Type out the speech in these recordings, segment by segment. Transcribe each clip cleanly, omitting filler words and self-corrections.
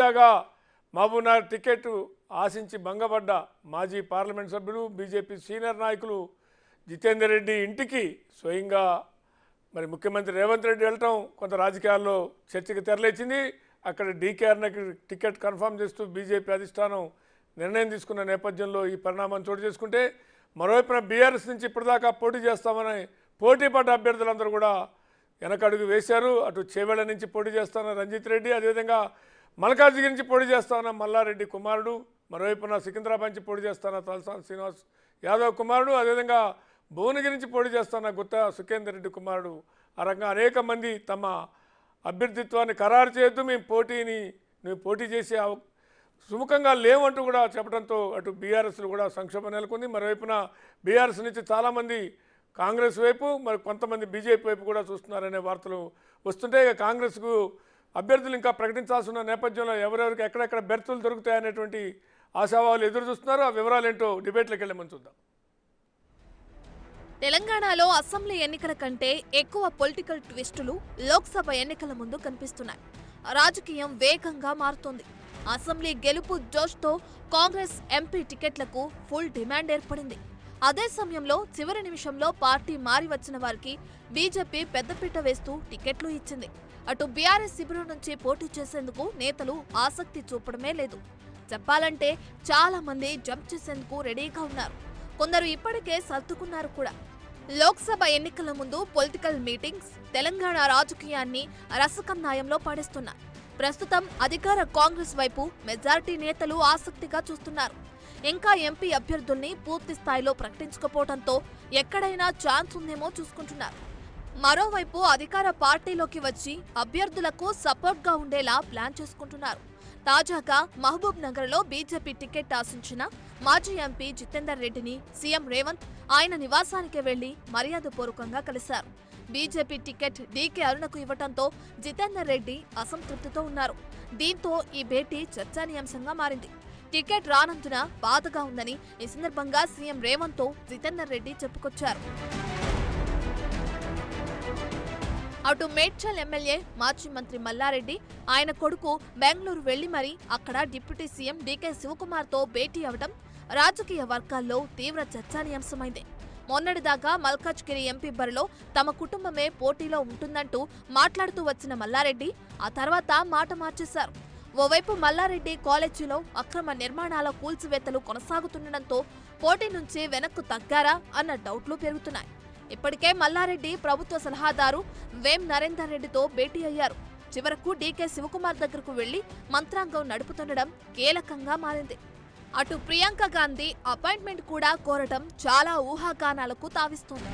తాజాగా మహబూబ్నగర్ టికెట్ ఆశించి భంగపడ్డ మాజీ పార్లమెంట్ సభ్యులు బీజేపీ సీనియర్ నాయకులు జితేందర్ రెడ్డి ఇంటికి స్వయంగా మరి ముఖ్యమంత్రి రేవంత్ రెడ్డి వెళ్ళటం కొంత రాజకీయాల్లో చర్చకు తెరలేచింది. అక్కడ డీకేఆర్కి టికెట్ కన్ఫర్మ్ చేస్తూ బీజేపీ అధిష్టానం నిర్ణయం తీసుకున్న నేపథ్యంలో ఈ పరిణామం చోటు చేసుకుంటే, మరోవైపున బీఆర్ఎస్ నుంచి ఇప్పటిదాకా పోటీ చేస్తామని పోటీ పడ్డ అభ్యర్థులందరూ కూడా వెనకడుగు వేశారు. అటు చేవెళ్ల నుంచి పోటీ చేస్తాన రంజిత్ రెడ్డి, అదేవిధంగా మల్కాజ్గిరి నుంచి పోటీ చేస్తాన మల్లారెడ్డి కుమారుడు, మరోవైపున సికింద్రాబాద్ నుంచి పోటీ చేస్తాన తలసాని శ్రీనివాస్ యాదవ్ కుమారుడు, అదేవిధంగా భువనగిరి నుంచి పోటీ చేస్తాన గుత్తా సుఖేందర్ రెడ్డి కుమారుడు. ఆ రకంగా అనేక మంది తమ అభ్యర్థిత్వాన్ని ఖరారు చేయొద్దు, మేము పోటీ చేసే సుముఖంగా లేవంటూ కూడా చెప్పడంతో అటు బీఆర్ఎస్లు కూడా సంక్షోభం నెలకొంది. మరోవైపున బీఆర్ఎస్ నుంచి చాలామంది కాంగ్రెస్ వైపు, మరి కొంతమంది బీజేపీ వైపు కూడా చూస్తున్నారనే వార్తలు వస్తుంటే, ఇక కాంగ్రెస్కు అభ్యర్థులు ఇంకా ప్రకటించాల్సిన నేపథ్యంలో ఎవరెవరికి ఎక్కడెక్కడ బెర్తులు దొరుకుతాయనేటువంటి ఆశావాహులు ఎదురు చూస్తున్నారు. ఆ వివరాలు ఏంటో డిబేట్లోకి వెళ్ళమని చూద్దాం. తెలంగాణలో అసెంబ్లీ ఎన్నికల కంటే ఎక్కువ పొలిటికల్ ట్విస్టులు లోక్సభ ఎన్నికల ముందు కనిపిస్తున్నాయి. రాజకీయం వేగంగా మారుతోంది. అసెంబ్లీ గెలుపు జోష్తో కాంగ్రెస్ ఎంపీ టికెట్లకు ఫుల్ డిమాండ్ ఏర్పడింది. అదే సమయంలో చివరి నిమిషంలో పార్టీ మారి వచ్చిన వారికి బీజేపీ పెద్దపీట వేస్తూ టికెట్లు ఇచ్చింది. అటు బీఆర్ఎస్ శిబిరం నుంచి పోటీ చేసేందుకు నేతలు ఆసక్తి చూపడమే లేదు. చెప్పాలంటే చాలా మంది జంప్ చేసేందుకు రెడీగా ఉన్నారు. కొందరు ఇప్పటికే సర్దుకున్నారు కూడా. లోక్సభ ఎన్నికల ముందు పొలిటికల్ మీటింగ్స్ తెలంగాణ రాజకీయాన్ని రసకన్నాయంలో పడేస్తున్నాయి. ప్రస్తుతం అధికార కాంగ్రెస్ వైపు మెజారిటీ నేతలు ఆసక్తిగా చూస్తున్నారు. ఇంకా ఎంపీ అభ్యర్థుల్ని పూర్తి స్థాయిలో ప్రకటించకపోవడంతో ఎక్కడైనా ఛాన్స్ ఉందేమో చూసుకుంటున్నారు. మరోవైపు అధికార పార్టీలోకి వచ్చి అభ్యర్థులకు సపోర్ట్గా ఉండేలా ప్లాన్ చేసుకుంటున్నారు. తాజాగా మహబూబ్ నగర్లో బీజేపీ టికెట్ ఆశించిన మాజీ ఎంపీ జితేందర్ రెడ్డిని సీఎం రేవంత్ ఆయన నివాసానికి వెళ్లి మర్యాదపూర్వకంగా కలిశారు. బీజేపీ టికెట్ డీకే అరుణకు ఇవ్వడంతో జితేందర్ రెడ్డి అసంతృప్తితో ఉన్నారు. దీంతో ఈ భేటీ చర్చానీయాంశంగా మారింది. టికెట్ రానందున బాధగా ఉందని ఈ సందర్భంగా సీఎం రేవంత్తో జితేందర్ రెడ్డి చెప్పుకొచ్చారు. అటు మేడ్చల్ ఎమ్మెల్యే మాజీ మంత్రి మల్లారెడ్డి ఆయన కొడుకు బెంగళూరు వెళ్లి మరీ అక్కడ డిప్యూటీ సీఎం డీకే శివకుమార్తో భేటీ అవడం రాజకీయ వర్గాల్లో తీవ్ర చర్చానీయాంశమైంది. మొన్నటిదాకా మల్కాజ్గిరి ఎంపీ బరిలో తమ కుటుంబమే పోటీలో ఉంటుందంటూ మాట్లాడుతూ వచ్చిన మల్లారెడ్డి ఆ తర్వాత మాట మార్చేశారు. ఓవైపు మల్లారెడ్డి కాలేజీలో అక్రమ నిర్మాణాల కూల్చివేతలు కొనసాగుతుండటంతో పోటీ నుంచి వెనక్కు తగ్గారా అన్న డౌట్లు పెరుగుతున్నాయి. ఇప్పటికే మల్లారెడ్డి ప్రభుత్వ సలహాదారు వేం నరేందర్ రెడ్డితో భేటీ అయ్యారు. చివరకు డీకే శివకుమార్ దగ్గరకు వెళ్లి మంత్రాంగం నడుపుతుండడం కీలకంగా మారింది. అటు ప్రియాంక గాంధీ అపాయింట్మెంట్ కూడా కోరటం చాలా ఊహాగానాలకు తావిస్తోంది.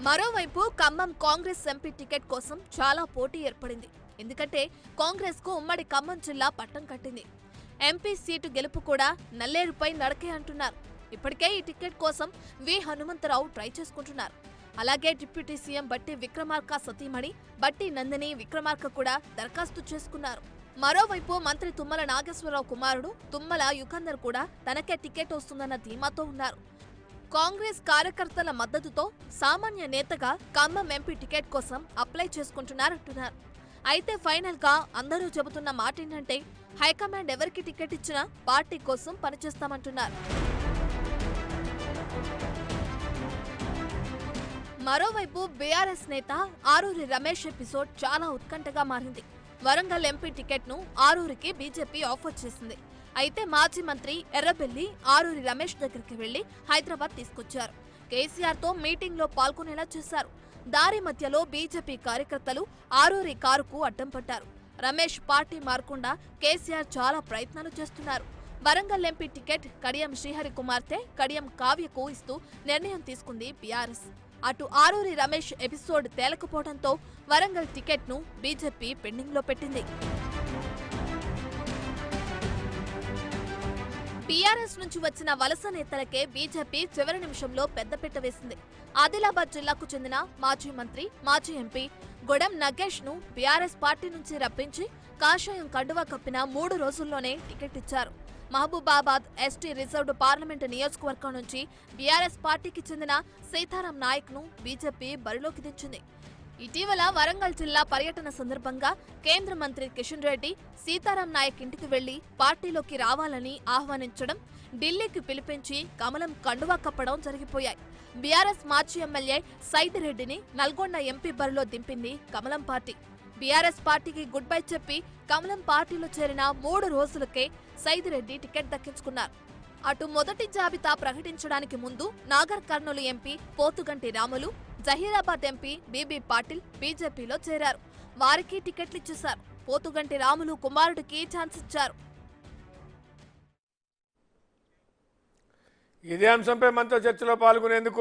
మరోవైపు ఖమ్మం కాంగ్రెస్ ఎంపీ టికెట్ కోసం చాలా పోటీ ఏర్పడింది. ఎందుకంటే కాంగ్రెస్ కు ఉమ్మడి ఖమ్మం జిల్లా పట్టం కట్టింది. ఎంపీ సీటు గెలుపు కూడా నల్లేరుపై నడకే అంటున్నారు. ఇప్పటికే ఈ టికెట్ కోసం వి హనుమంతరావు ట్రై చేసుకుంటున్నారు. అలాగే డిప్యూటీ సీఎం బట్టి విక్రమార్క సతీమణి బట్టి నందిని విక్రమార్క కూడా దరఖాస్తు చేసుకున్నారు. మరోవైపు మంత్రి తుమ్మల నాగేశ్వరరావు కుమారుడు తుమ్మల యుగంధర్ కూడా తనకే టికెట్ వస్తుందన్న ధీమాతో ఉన్నారు. కాంగ్రెస్ కార్యకర్తల మద్దతుతో సామాన్య నేతగా ఖమ్మం ఎంపీ టికెట్ కోసం అప్లై చేసుకుంటున్నారంటున్నారు. అయితే ఫైనల్ గా అందరూ చెబుతున్న మాట ఏంటంటే హైకమాండ్ ఎవరికి టికెట్ ఇచ్చినా పార్టీ కోసం పనిచేస్తామంటున్నారు. మరోవైపు బీఆర్ఎస్ నేత ఆరూరి రమేష్ ఎపిసోడ్ చాలా ఉత్కంఠగా మారింది. వరంగల్ ఎంపీ టికెట్ ను ఆరూరికి బీజేపీ ఆఫర్ చేసింది. అయితే మాజీ మంత్రి ఎర్రబెల్లి ఆరూరి రమేష్ దగ్గరికి వెళ్లి హైదరాబాద్ తీసుకొచ్చారు. కేసీఆర్ తో మీటింగ్ లో పాల్గొనేలా చేశారు. దారి మధ్యలో బీజేపీ కార్యకర్తలు ఆరూరి కారుకు అడ్డం పడ్డారు. రమేష్ పార్టీ మారకుండా కేసీఆర్ చాలా ప్రయత్నాలు చేస్తున్నారు. వరంగల్ ఎంపీ టికెట్ కడియం శ్రీహరి కుమార్తె కడియం కావ్యకు ఇస్తూ నిర్ణయం తీసుకుంది బీఆర్ఎస్. అటు ఆరూరి రమేష్ ఎపిసోడ్ తేలకపోవడంతో వరంగల్ టికెట్ ను బీజేపీ పెండింగ్ లో పెట్టింది. బీఆర్ఎస్ నుంచి వచ్చిన వలస నేతలకే బీజేపీ చివరి నిమిషంలో పెద్దపీట వేసింది. ఆదిలాబాద్ జిల్లాకు చెందిన మాజీ మంత్రి మాజీ ఎంపీ గొడెం నగేష్ ను బీఆర్ఎస్ పార్టీ నుంచి రప్పించి కాషాయం కండువా కప్పిన 3 రోజుల్లోనే టికెట్ ఇచ్చారు. మహబూబాబాద్ ఎస్టీ రిజర్వ్డ్ పార్లమెంటు నియోజకవర్గం నుంచి బీఆర్ఎస్ పార్టీకి చెందిన సీతారాం నాయక్ ను బీజేపీ బరిలోకి దించింది. ఇటీవల వరంగల్ జిల్లా పర్యటన సందర్భంగా కేంద్ర మంత్రి కిషన్ రెడ్డి సీతారాం నాయక్ ఇంటికి వెళ్లి పార్టీలోకి రావాలని ఆహ్వానించడం, ఢిల్లీకి పిలిపించి కమలం కండువా కప్పడం జరిగిపోయాయి. బీఆర్ఎస్ మాజీ ఎమ్మెల్యే సైదిరెడ్డిని నల్గొండ ఎంపీ బరిలో దింపింది కమలం పార్టీ. బీఆర్ఎస్ పార్టీకి గుడ్ బై చెప్పి కమలం పార్టీలో చేరిన 3 రోజులకే సైదిరెడ్డి టికెట్ దక్కించుకున్నారు. అటు మొదటి జాబితా ప్రకటించడానికి ముందు నాగర్ కర్నూలు ఎంపీ పోతుగంటి రాములు, జహీరాబాద్ ఎంపీ బీబీ పాటిల్ బీజేపీలో చేరారు. వారికి టికెట్లు ఇచ్చేశారు. పోతుగంటి రాములు కుమారుడికి ఛాన్స్ ఇచ్చారు. ఇదే అంశంపై మనతో చర్చలో పాల్గొనేందుకు